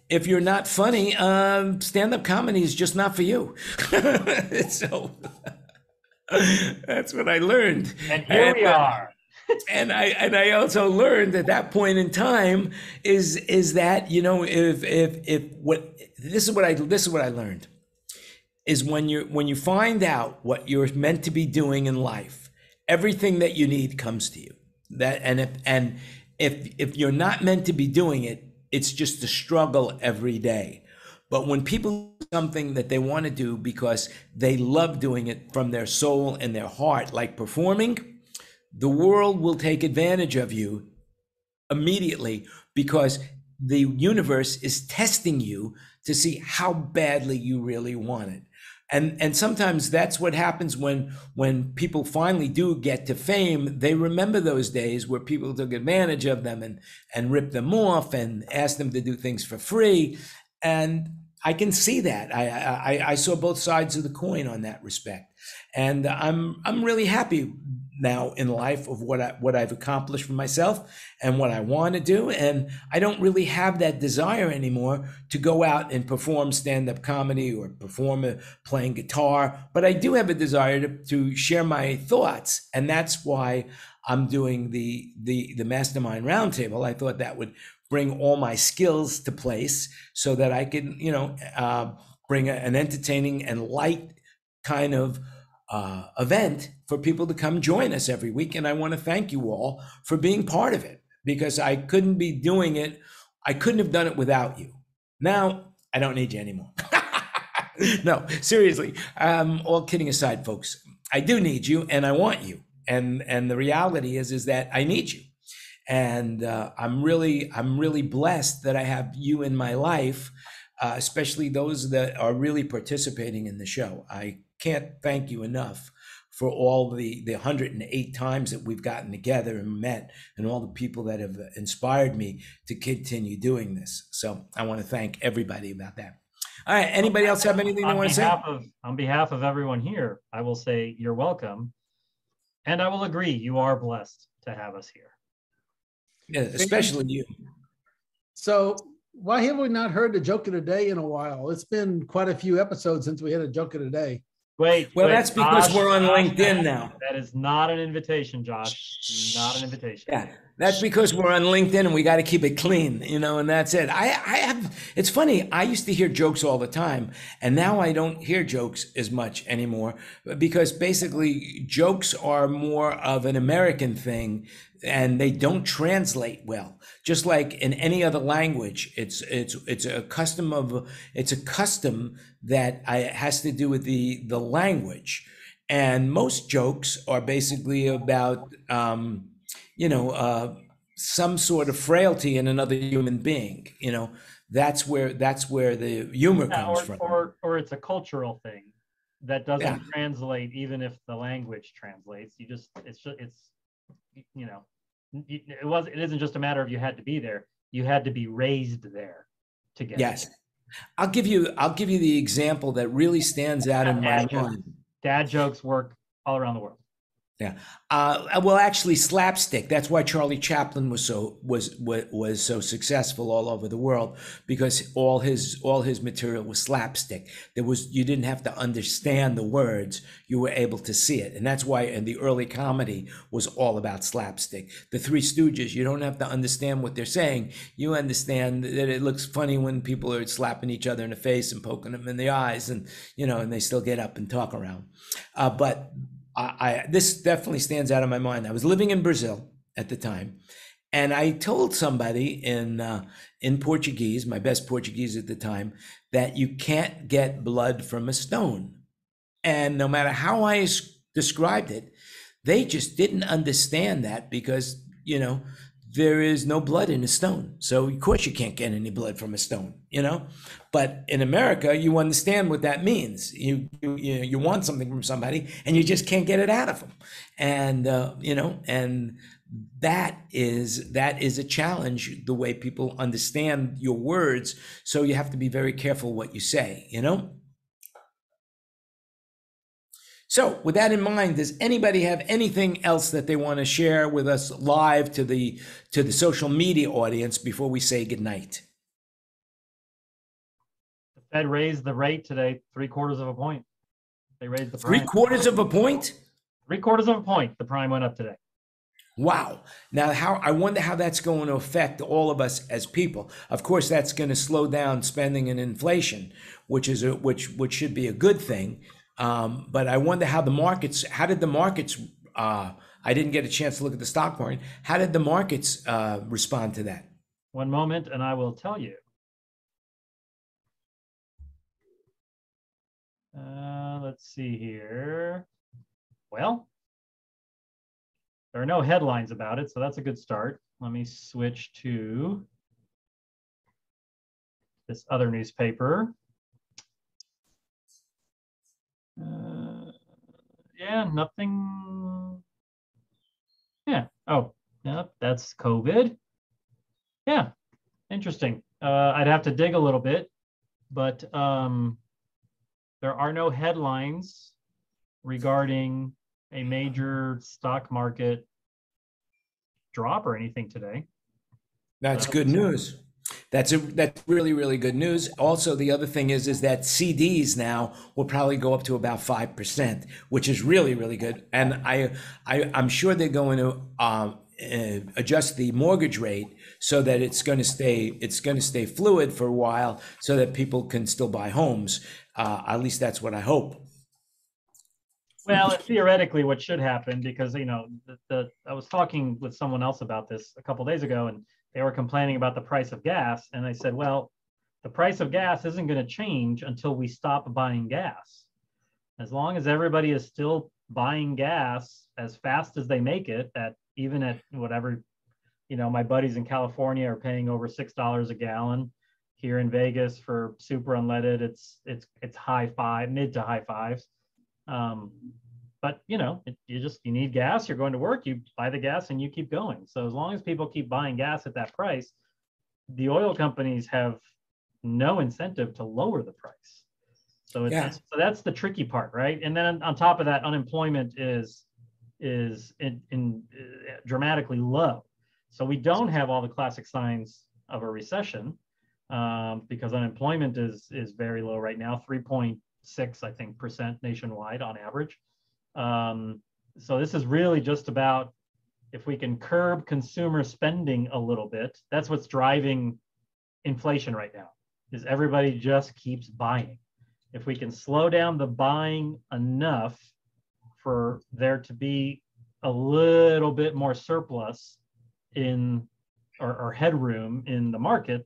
if you're not funny, stand-up comedy is just not for you. So that's what I learned.
And here we are.
And I also learned at that point in time is that this is what I learned is when you find out what you're meant to be doing in life, everything that you need comes to you. If you're not meant to be doing it, it's just a struggle every day. But when people do something that they want to do because they love doing it from their soul and their heart, like performing, the world will take advantage of you immediately because the universe is testing you to see how badly you really want it. And sometimes that's what happens when people finally do get to fame. They remember those days where people took advantage of them and ripped them off and asked them to do things for free. And I can see that. I saw both sides of the coin on that respect, and I'm really happy now in life of what I've accomplished for myself and what I want to do, and I don't really have that desire anymore to go out and perform stand-up comedy or perform playing guitar, but I do have a desire to share my thoughts, and that's why I'm doing the Mastermind Roundtable. I thought that would bring all my skills to place so that I can, bring an entertaining and light kind of event for people to come join us every week. And I want to thank you all for being part of it, because I couldn't be doing it. I couldn't have done it without you. Now I don't need you anymore. No, seriously. All kidding aside, folks, I do need you and I want you. And the reality is that I need you. And I'm really blessed that I have you in my life, especially those that are really participating in the show. I can't thank you enough for all the 108 times that we've gotten together and met, and all the people that have inspired me to continue doing this. So I want to thank everybody about that. All right. Anybody else have anything they want to say?
On behalf of everyone here, I will say you're welcome. And I will agree, you are blessed to have us here.
Yeah, especially you.
So why have we not heard the joke of the day in a while? It's been quite a few episodes since we had a joke of the day.
Wait.
That's because
Josh,
we're on LinkedIn now.
That is not an invitation, Josh. Not an invitation.
Yeah, that's because we're on LinkedIn and we got to keep it clean, and that's it. It's funny. I used to hear jokes all the time, and now I don't hear jokes as much anymore, because basically jokes are more of an American thing and they don't translate well. Just like in any other language, it's a custom that has to do with the language. And most jokes are basically about, some sort of frailty in another human being. That's where the humor comes from.
Or it's a cultural thing that doesn't translate, even if the language translates. It isn't just a matter of you had to be there. You had to be raised there to get. Yes.
I'll give you the example that really stands out in my mind.
Dad jokes work all around the world.
Yeah. Well, actually, slapstick. That's why Charlie Chaplin was so successful all over the world, because all his material was slapstick. You didn't have to understand the words; you were able to see it, and that's why in the early comedy was all about slapstick. The Three Stooges. You don't have to understand what they're saying. You understand that it looks funny when people are slapping each other in the face and poking them in the eyes, and and they still get up and talk around. But this definitely stands out in my mind. I was living in Brazil at the time, and I told somebody in Portuguese, my best Portuguese at the time, that you can't get blood from a stone. And no matter how I described it, they just didn't understand that, because, there is no blood in a stone. So of course you can't get any blood from a stone, But in America, you understand what that means. You want something from somebody and you just can't get it out of them. And, and that is a challenge, the way people understand your words. So you have to be very careful what you say, So with that in mind, does anybody have anything else that they want to share with us live to the social media audience before we say goodnight?
The Fed raised the rate today 3/4 of a point. They raised the prime.
3/4 of a point?
3/4 of a point. The prime went up today.
Wow. Now, I wonder how that's going to affect all of us as people. Of course, that's going to slow down spending and inflation, which should be a good thing. But I wonder how did the markets, I didn't get a chance to look at the stock market. How did the markets respond to that?
One moment, and I will tell you. Let's see here. Well, there are no headlines about it, so that's a good start. Let me switch to this other newspaper. Yeah, nothing. Yeah. Oh, yep, that's COVID. Yeah, interesting. I'd have to dig a little bit, but there are no headlines regarding a major stock market drop or anything today.
That's good news. That's really, really good news. Also, the other thing is that CDs now will probably go up to about 5%, which is really, really good. And I'm sure they're going to adjust the mortgage rate so that it's going to stay fluid for a while, so that people can still buy homes. At least that's what I hope.
Well, theoretically, what should happen, because I was talking with someone else about this a couple of days ago, and they were complaining about the price of gas, and I said, well, the price of gas isn't going to change until we stop buying gas. As long as everybody is still buying gas as fast as they make it, even at whatever, my buddies in California are paying over $6 a gallon. Here in Vegas for super unleaded, it's mid to high fives. But you need gas, you're going to work, you buy the gas and you keep going. So as long as people keep buying gas at that price, the oil companies have no incentive to lower the price. So that's the tricky part, right? And then on top of that, unemployment is dramatically low. So we don't have all the classic signs of a recession, because unemployment is very low right now, 3.6, I think, % nationwide on average. So this is really just about if we can curb consumer spending a little bit. That's what's driving inflation right now, is everybody just keeps buying. If we can slow down the buying enough for there to be a little bit more surplus or headroom in the market,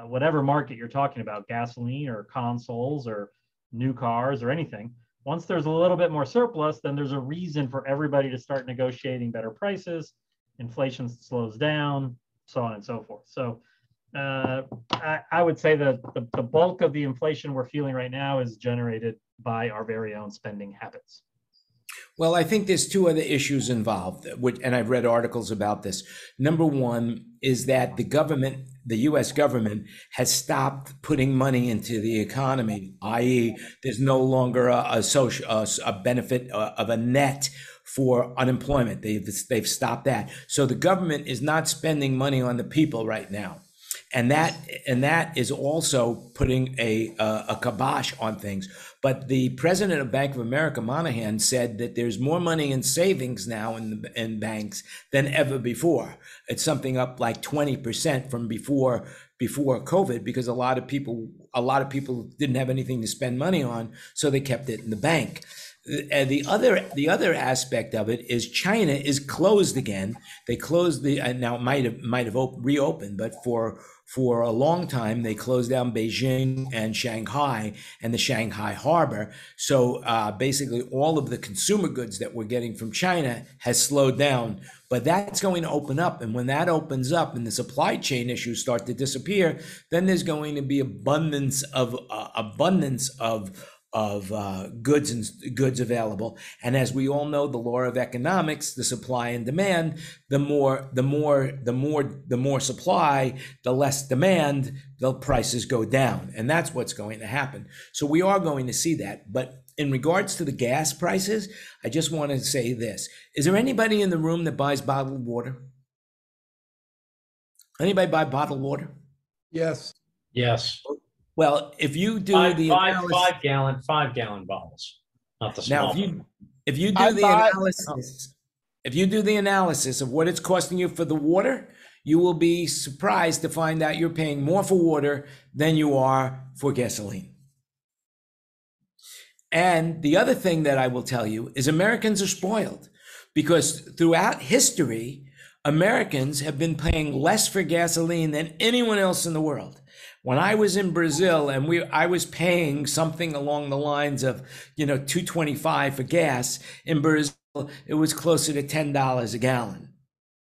whatever market you're talking about, gasoline or consoles or new cars or anything, once there's a little bit more surplus, then there's a reason for everybody to start negotiating better prices, inflation slows down, so on and so forth. So I would say that the bulk of the inflation we're feeling right now is generated by our very own spending habits.
Well, I think there's two other issues involved, and I've read articles about this. Number one is that the U.S. government has stopped putting money into the economy, i.e., there's no longer a benefit of a net for unemployment. They've stopped that. So the government is not spending money on the people right now. And that is also putting a kibosh on things. But the president of Bank of America, Monahan, said that there's more money in savings now in banks than ever before. It's something up like 20% from before COVID, because a lot of people didn't have anything to spend money on, so they kept it in the bank. And the other aspect of it is China is closed again. They closed now it might have reopened, but for a long time they closed down Beijing and Shanghai and the Shanghai harbor. So basically all of the consumer goods that we're getting from China has slowed down. But that's going to open up, and when that opens up and the supply chain issues start to disappear, then there's going to be abundance of goods available. And as we all know, the law of economics, the supply and demand, the more supply, the less demand, the prices go down. And that's what's going to happen. So we are going to see that. But in regards to the gas prices, I just want to say this. Is there anybody in the room that buys bottled water? Anybody buy bottled water?
Yes.
Yes.
Well, if you do
Five gallon bottles, not the small.
Now, if you do the analysis of what it's costing you for the water, you will be surprised to find out you're paying more for water than you are for gasoline. And the other thing that I will tell you is Americans are spoiled, because throughout history, Americans have been paying less for gasoline than anyone else in the world. When I was in Brazil and I was paying something along the lines of, $2.25 for gas, in Brazil, it was closer to $10 a gallon.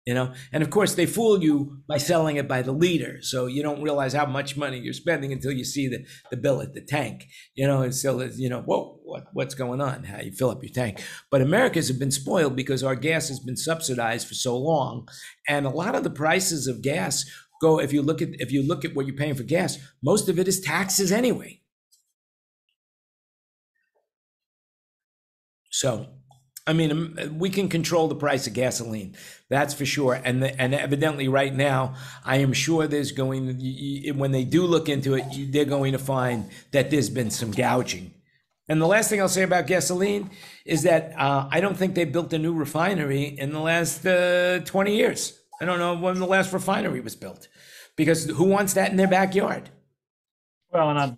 And of course they fool you by selling it by the liter. So you don't realize how much money you're spending until you see the bill at the tank, and still, whoa, what's going on? How you fill up your tank. But Americans have been spoiled because our gas has been subsidized for so long. And a lot of the prices of gas go, if you look at what you're paying for gas, most of it is taxes anyway. So, I mean, we can control the price of gasoline, that's for sure. And evidently right now, I am sure there's when they do look into it, they're going to find that there's been some gouging. And the last thing I'll say about gasoline is that I don't think they built a new refinery in the last 20 years. I don't know when the last refinery was built, because who wants that in their backyard?
Well, and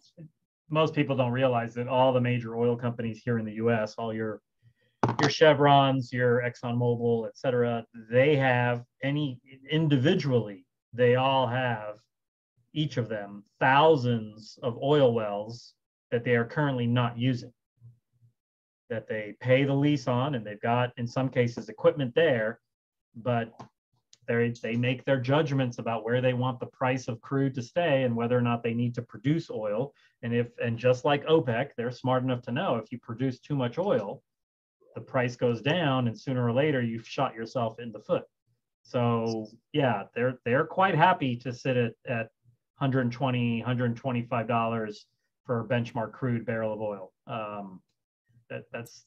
most people don't realize that all the major oil companies here in the U.S., all your Chevrons, your ExxonMobil, et cetera, they have individually, they all have, each of them, thousands of oil wells that they are currently not using, that they pay the lease on, and they've got, in some cases, equipment there, but they make their judgments about where they want the price of crude to stay and whether or not they need to produce oil. And just like OPEC, they're smart enough to know if you produce too much oil, the price goes down, and sooner or later you've shot yourself in the foot. So yeah, they're quite happy to sit at $120, $125 for a benchmark crude barrel of oil. That's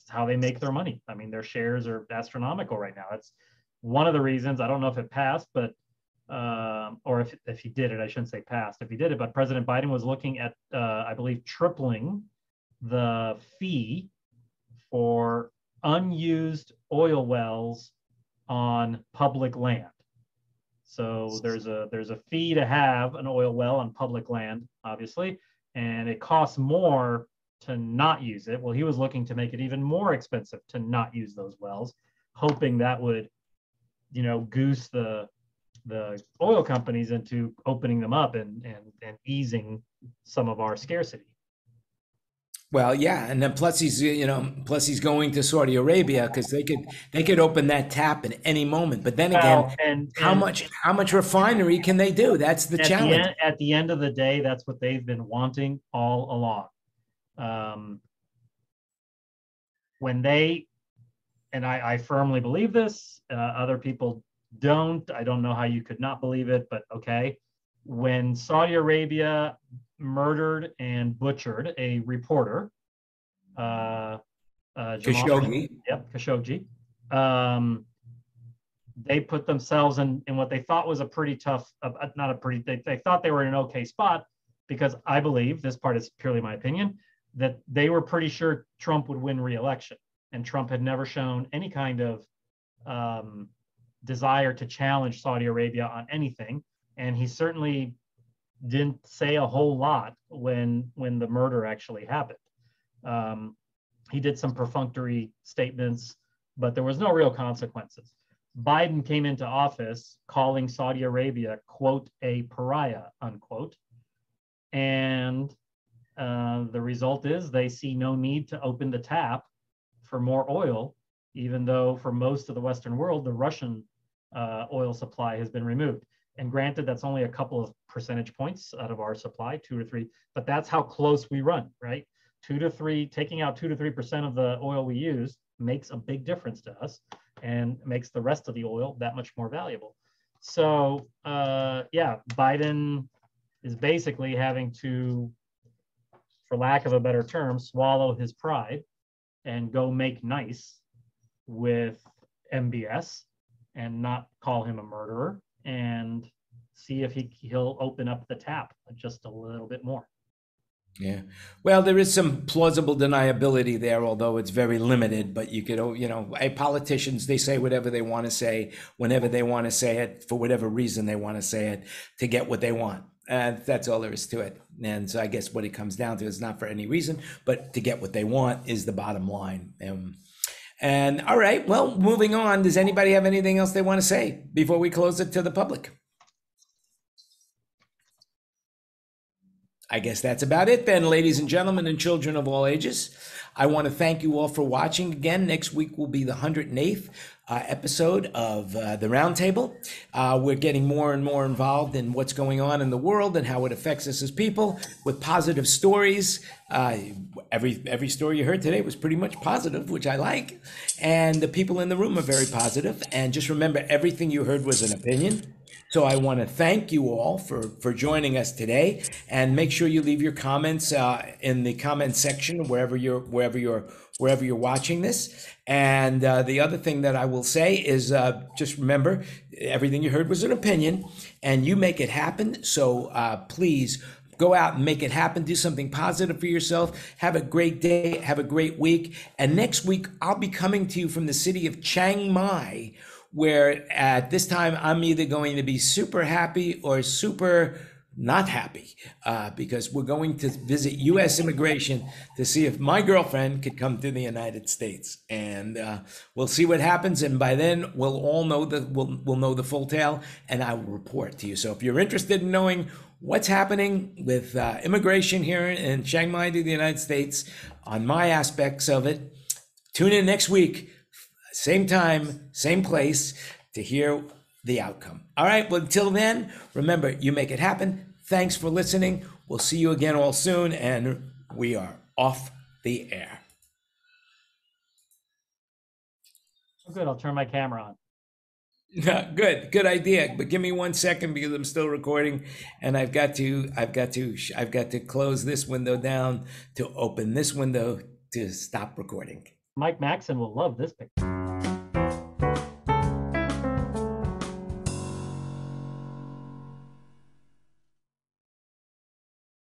how they make their money. I mean, their shares are astronomical right now. It's one of the reasons, I don't know if it passed, but or if he did it, I shouldn't say passed, if he did it, but President Biden was looking at, I believe, tripling the fee for unused oil wells on public land. So there's a fee to have an oil well on public land, obviously, and it costs more to not use it. Well, he was looking to make it even more expensive to not use those wells, hoping that would, goose the oil companies into opening them up and easing some of our scarcity.
Well, yeah, and then plus he's going to Saudi Arabia, because they could open that tap at any moment. But then again, how much refinery can they do? That's the challenge.
At the end of the day, that's what they've been wanting all along. And I firmly believe this. Other people don't. I don't know how you could not believe it, but okay. When Saudi Arabia murdered and butchered a reporter,
Khashoggi.
Yep, Khashoggi. They put themselves in what they thought was a pretty tough, they thought they were in an okay spot, because I believe, this part is purely my opinion, that they were pretty sure Trump would win re-election. And Trump had never shown any kind of desire to challenge Saudi Arabia on anything. And he certainly didn't say a whole lot when the murder actually happened. He did some perfunctory statements, but there was no real consequences. Biden came into office calling Saudi Arabia, quote, a pariah, unquote. And the result is they see no need to open the tap for more oil, even though for most of the Western world, the Russian oil supply has been removed. And granted, that's only a couple of percentage points out of our supply, 2 or 3, but that's how close we run, right? 2 to 3, taking out 2 to 3% of the oil we use makes a big difference to us and makes the rest of the oil that much more valuable. So yeah, Biden is basically having to, for lack of a better term, swallow his pride and go make nice with MBS and not call him a murderer, and see if he'll open up the tap just a little bit more.
Yeah. Well, there is some plausible deniability there, although it's very limited. But you could, politicians, they say whatever they want to say, whenever they want to say it, for whatever reason they want to say it, to get what they want. And that's all there is to it. And so I guess what it comes down to is not for any reason, but to get what they want is the bottom line. And all right, well, moving on. Does anybody have anything else they want to say before we close it to the public? I guess that's about it then, ladies and gentlemen and children of all ages. I want to thank you all for watching. Again, next week will be the 108th episode of the Roundtable. We're getting more and more involved in what's going on in the world and how it affects us as people with positive stories. Every story you heard today was pretty much positive, which I like. And the people in the room are very positive. And just remember, everything you heard was an opinion. So I want to thank you all for joining us today, and make sure you leave your comments in the comment section wherever you're watching this. And the other thing that I will say is just remember, everything you heard was an opinion, and you make it happen. So please go out and make it happen. Do something positive for yourself. Have a great day. Have a great week. And next week, I'll be coming to you from the city of Chiang Mai, where at this time, I'm either going to be super happy or super not happy, because we're going to visit U.S. immigration to see if my girlfriend could come to the United States. And we'll see what happens. And by then, we'll all know we'll know the full tale, and I will report to you. So if you're interested in knowing what's happening with immigration here in Chiang Mai to the United States, on my aspects of it, tune in next week, same time, same place, to hear the outcome. All right, well, until then, remember, you make it happen. Thanks for listening. We'll see you again all soon, and we are off the air.
Oh, good, I'll turn my camera on.
Good idea. But give me 1 second, because I'm still recording, and I've got to close this window down to open this window to stop recording.
Mike Maxon will love this picture.